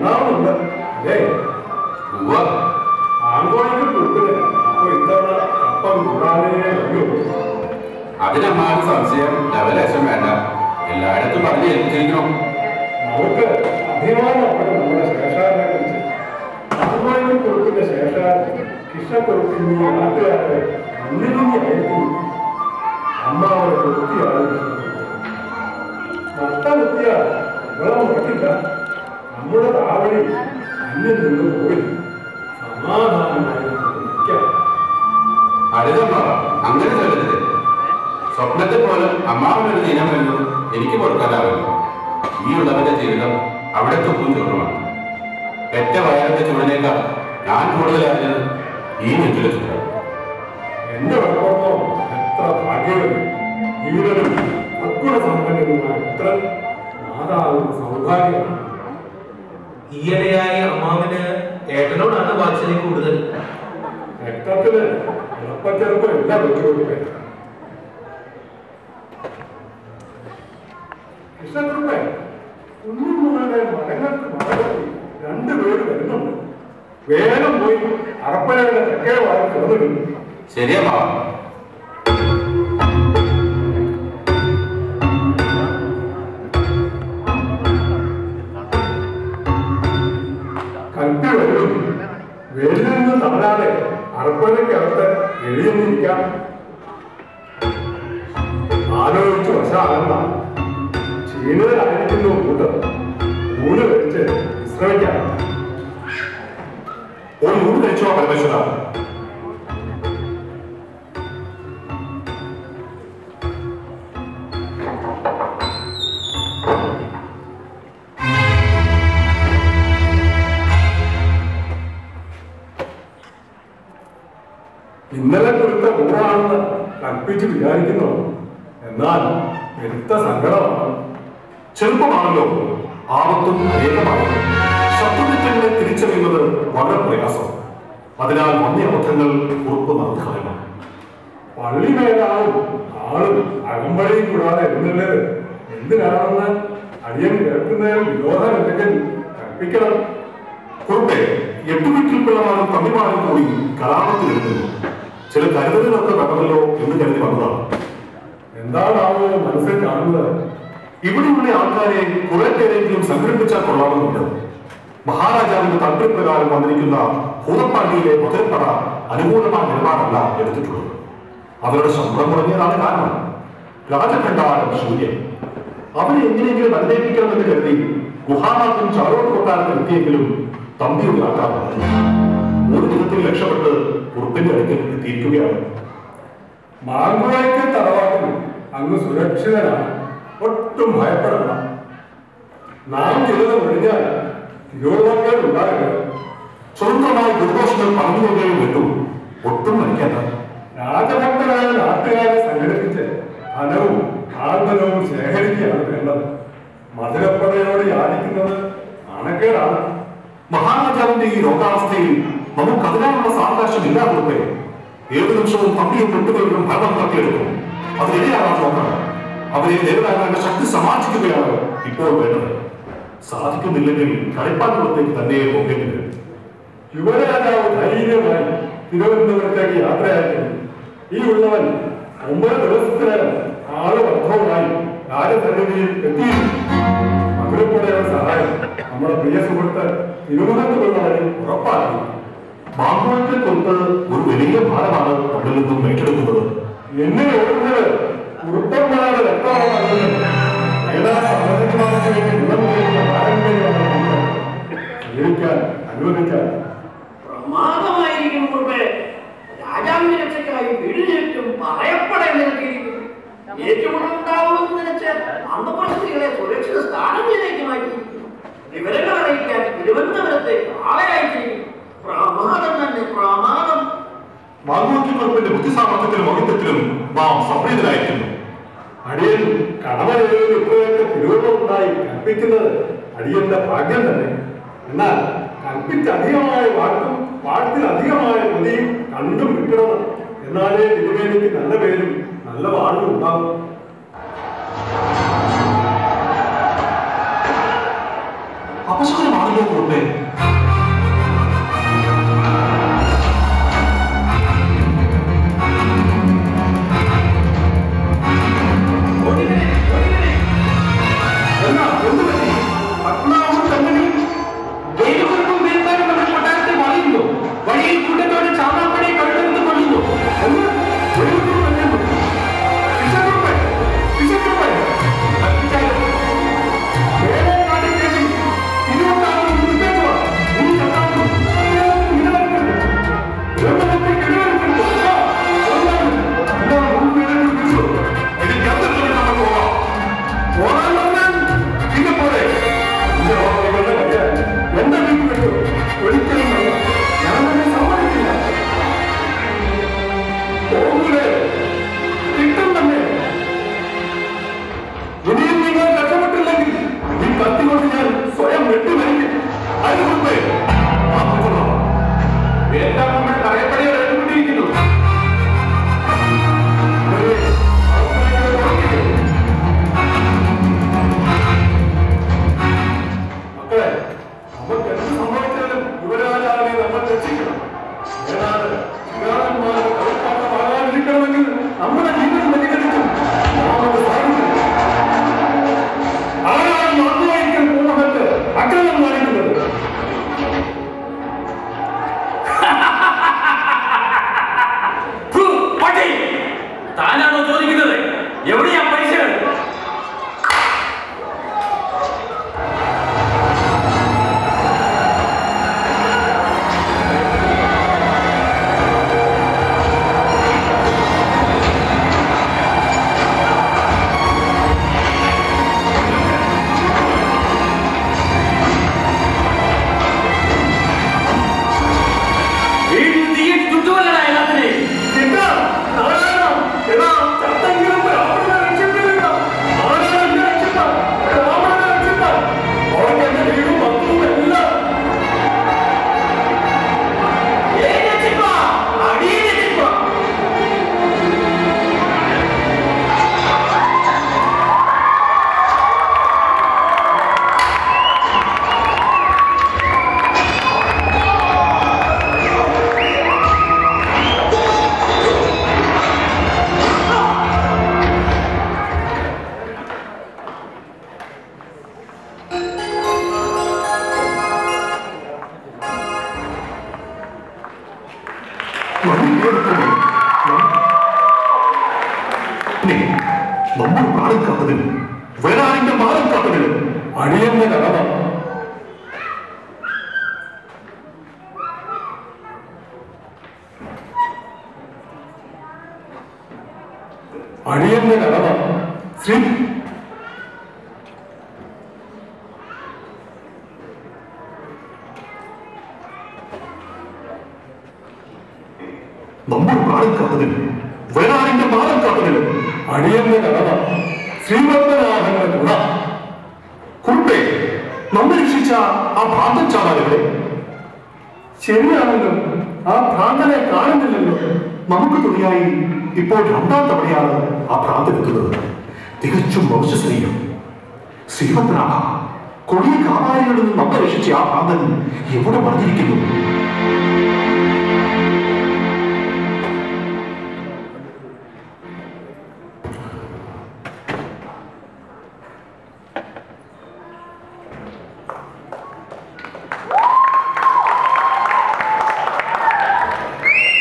നന്നാവുന്നുണ്ട് അല്ലേ? ആങ്കോണിക്ക് കൊടുക്കുന്നത് അപ്പൊ ഇത്തവണ അപ്പം കൂടാനേ അറിയൂ. അതിനമ്മാർക്ക് സംശയം ലവലേശം വേണ്ട, എല്ലായിടത്തും പറഞ്ഞു ഏൽപ്പിച്ചിരിക്കണം. നമുക്ക് അഭിമാനമാണ് നമ്മുടെ ശേഷാരനെ കുറിച്ച്. ആങ്കോണിക്ക് കൊടുക്കുന്ന ശേഷാരൻ കൃഷ്ണക്കുറുപ്പിന് നാട്ടുകാരെ അന്യനിയായിരിക്കുന്നു. അമ്മാവനെ വൃത്തിയാണ് മൊത്തം വൃത്തിയാണ്. ഇവിടെ മുടക്കില്ല. നമ്മുടെ താവളി അന്യം നിന്ന് പോയി സമാധാനമായിരിക്കും. അരുതമ്മ, അങ്ങനെ ചൊല്ലരുത്. സ്വപ്നത്തെ പോലെ അമ്മാവനൊരു ദിനം വരുന്നു എനിക്ക് കൊടുക്കാനാവില്ല. ഈ ഉള്ളവന്റെ ജീവിതം അവിടെ തുപ്പും ചൂടുമാണ്. പെറ്റ വയറിന്റെ ചൂടിനേക്കാൾ ഞാൻ കൂടുതൽ അറിഞ്ഞത് ഈ നെറ്റിലെ ചൂടാണ്. എന്റെ ഉറപ്പോ എത്ര ഭാഗ്യവതി, ജീവനും അക്കുറ സമ്പന്നനുമായ എത്ര മാതാവിന്റെ സൗഭാഗ്യമാണ്. ഈയിടെയായി അമ്മാവിന് ഏട്ടനോടാണ് വാത്സല്യം കൂടുതൽ. രക്തത്തിന് എളുപ്പച്ചെറുപ്പം എല്ലാം വെച്ചുകൊടുപ്പേ. കൃഷ്ണക്കുറുപ്പേ, കുഞ്ഞുങ്ങളുടെ മരങ്ങൾക്ക് മരങ്ങളിൽ 2 പേര് വരുന്നുണ്ട്. വേഗം പോയി അറപ്പനയുടെ തെക്കേ വാഴ കിടന്നിടുന്നു. ശരിയമ്മാ. കൽപ്പി വരും. വേലിൽ നിന്ന് തളരാതെ അറപ്പനയ്ക്കകത്ത് എഴുതിയിരിക്കാം. ആലോചിച്ച് വശാകണ്ട. ക്ഷീണിതരായിരിക്കുന്നു കൂട്ടം. ഊണ് കഴിച്ച് വിശ്രമിക്കാം. ഒരു ഊണ് കഴിച്ചോ പരമേശ്വര? ഇന്നലെ കൊടുത്ത ഊണാണെന്ന് കൽപ്പിച്ച് വിചാരിക്കുന്നു. എന്നാൽ എടുത്ത സങ്കടമാണ്. ചെറുപ്പമാണല്ലോ, ആപത്തും ഏകമാണ്. ശത്രുമിത്രങ്ങളെ തിരിച്ചറിയുന്നത് വളരെ പ്രയാസം. അതിനാൽ വന്യ അബദ്ധങ്ങൾ ഉറപ്പ് നടത്തുകയാണ്. പള്ളി മേലാവും ആളും അകമ്പടിയും കൂടാതെ എന്നുള്ളത് എന്തിനാണെന്ന് അടിയൻ കേൾക്കുന്നതിൽ വിരോധം ഉണ്ടെങ്കിൽ കൽപ്പിക്കണം. കുറുപ്പെ, 8 വീട്ടിൽ പിള്ളമാരും തമ്മിമാരും കൂടി കലാപത്തിലിരുന്നു. ചില കരുതലുകളൊക്കെ വേണമല്ലോ എന്ന് കരുതി വന്നതാണ്. എന്താണാവോ മനസ്സിൽ കാണുന്നത്? ഇവിടെയുള്ള ആൾക്കാരെ കുറെ പേരെങ്കിലും സംഘടിപ്പിച്ചാൽ കൊള്ളാമെന്നുണ്ട്. മഹാരാജാവിന്റെ താല്പര്യപ്രകാരം വന്നിരിക്കുന്ന ഭൂതപ്പാണ്ടിയിലെ മുതൽപ്പട അനുകൂലമായ നിലപാടല്ല എടുത്തിട്ടുള്ളത്. അവരുടെ ശമ്പളം മുടങ്ങിയതാണ് കാരണം. രാജഭണ്ഡാരം ശൂന്യം. അവരെ എങ്ങനെയെങ്കിലും അനുനയിപ്പിക്കണമെന്ന് കരുതി ഗുഹാനാഥും ചാരോട്ട് കൊട്ടാരത്തിൽ എത്തിയെങ്കിലും തമ്പിയുടെ ആക്കാറുണ്ട്. ഒരു വിധത്തിൽ രക്ഷപ്പെട്ട് കുറുപ്പിന്റെ അടുക്കൽ എത്തിയിരിക്കുകയാണ്. മാങ്കുഴയ്ക്ക് തറവാട്ടിൽ അങ്ങ് സുരക്ഷിതനാണ്. ഒട്ടും ഭയപ്പെടണ്ട. നാം ചിലത് ഒഴിഞ്ഞാൽ തിരുവോണങ്ങൾ ഉണ്ടാകരുത്. സ്വതന്ത്രമായ ദുർഘോഷങ്ങൾ പറഞ്ഞു കൊണ്ടേയും വിട്ടു. ഒട്ടും മരിക്കാത്ത രാജഭക്തരായ നാട്ടുകാരെ സംഘടിപ്പിച്ച് ധനവും ആത്മനവും ശേഖരിക്കുകയാണ് വേണ്ടത്. മധുരപ്പടയോട് യാചിക്കുന്നത് നാണക്കേടാണ്. മഹാരാജാവിന്റെ ഈ രോഗാവസ്ഥയിൽ നമുക്ക് അതിനാലുള്ള സാവകാശം ഇല്ലാതെ ഏത് നിമിഷവും തമ്പിയും പെട്ടുകളും ഭരണം തട്ടിയെടുക്കും. അതിനിടെയാകാൻ നോക്കണം. അവരെ നേരിടാനുള്ള ശക്തി സമാർജിക്കുകയാണ് ഇപ്പോൾ വേണ്ടത്. സാധിക്കുന്നില്ലെങ്കിൽ കളിപ്പാട്ടുള്ളത്തേക്ക് തന്നെ പോകേണ്ടി വരും. യുവരാജാവ് ധൈര്യമായി തിരുവനന്തപുരത്തേക്ക് യാത്രയായിരുന്നു. ഈ ഉള്ളവൻ 9 ദിവസത്തിനകം ആളുബദ്ധവുമായി രാജസന്നിധിയിൽ എത്തിയിരുന്നു. മധുരപ്പടയുടെ സഹായം നമ്മുടെ പ്രിയ സുഹൃത്ത് തിരുവനന്തപുരത്തിൽ ഉറപ്പാക്കി. മാങ്കുളത്തെ കൊത്ത് ഒരു വലിയ ഭാരമാണ് നമ്മിൽ നിന്നും ഏറ്റെടുക്കുന്നത്. എന്നെ ഓടുന്നത് കുറുപ്പന്മാരുടെ രക്തമാണ്. അനുവദിക്കാൻ പ്രമാദമായിരിക്കും. കുറുപ്പേ, രാജാവിന്റെ രക്ഷയ്ക്കായി വീടിനേറ്റും പറയപ്പെടേണ്ടിയിരിക്കുന്നു. ഏറ്റുമുട്ടലുണ്ടാവുമെന്ന് നനച്ച് അന്തപ്രശസ്തികളെ സുരക്ഷിത സ്ഥാനങ്ങളിലേക്ക് മാറ്റിയിരിക്കുന്നു. വിവരങ്ങൾ അറിയിക്കാൻ തിരുവനന്തപുരത്തേക്ക് ആളെ അയച്ചിരിക്കുന്നു. പ്രമാദം തന്നെ, പ്രമാദം. മാങ്കുളത്തിന്റെ ബുദ്ധിസാമർത്ഥ്യത്തിലും ഔഹിത്യത്തിലും നാം സംപ്രീതരായിരിക്കുന്നു. അടിയൻ കടമലയിൽ ഇപ്പോഴൊക്കെ തിരുവനന്തപുരത്തായി കൽപ്പിക്കുന്നത് അടിയന്റെ ഭാഗ്യം തന്നെ. എന്നാൽ കൽപ്പിച്ചധികമായ വാക്കും വാട്ടിലധികമായ കൊതിയും കണ്ടും കിട്ടണം. എന്നാലേ തിരുവേദിക്ക് നല്ല പേരും നല്ല വാഴും ഉണ്ടാകും. അപശകരമാണ് ആണല്ലോ കുറുപ്പേ. വഴിയിൽ കൂട്ടത്തോടെ ചാമാപ്പടി കണ്ടെടുത്ത് കൊള്ളുന്നു. താനാണോ ചോദിക്കുന്നത്? എവിടെയാ പൈസകൾ? നമ്മൾ പ്രാണം കാത്തതിന് വേറാരിന്റെ മാനം കാത്തതിന് അടിയന്റെ കടമ. അടിയന്റെ കടമ. ശ്രീ നമ്മൾ പ്രാണം കാത്തതിന് വേറാരിന്റെ മാനം കാത്തതിന് അടിയന്റെ കടമ. ശ്രീപത്മനാഭന്റെ ഗുണ. കുറുപ്പേ, നമ്മെ രക്ഷിച്ച ആ ഭ്രാന്തൻ ചാവാലുകളെ ശരിയാണല്ലോ, ആ ഭ്രാന്തനെ കാണുന്നില്ലല്ലോ. നമുക്ക് തുണിയായി ഇപ്പോൾ രണ്ടാം തവണയാണ് ആ ഭ്രാന്തൻ എത്തുന്നത്. തികച്ചും മനുഷ്യസ്നേഹം. ശ്രീപത്മനാഭ, കൊടിയ കാവാലികളിൽ നിന്ന് നമ്മെ രക്ഷിച്ച ആ ഭ്രാന്തൻ എവിടെ മറിഞ്ഞിരിക്കുന്നു?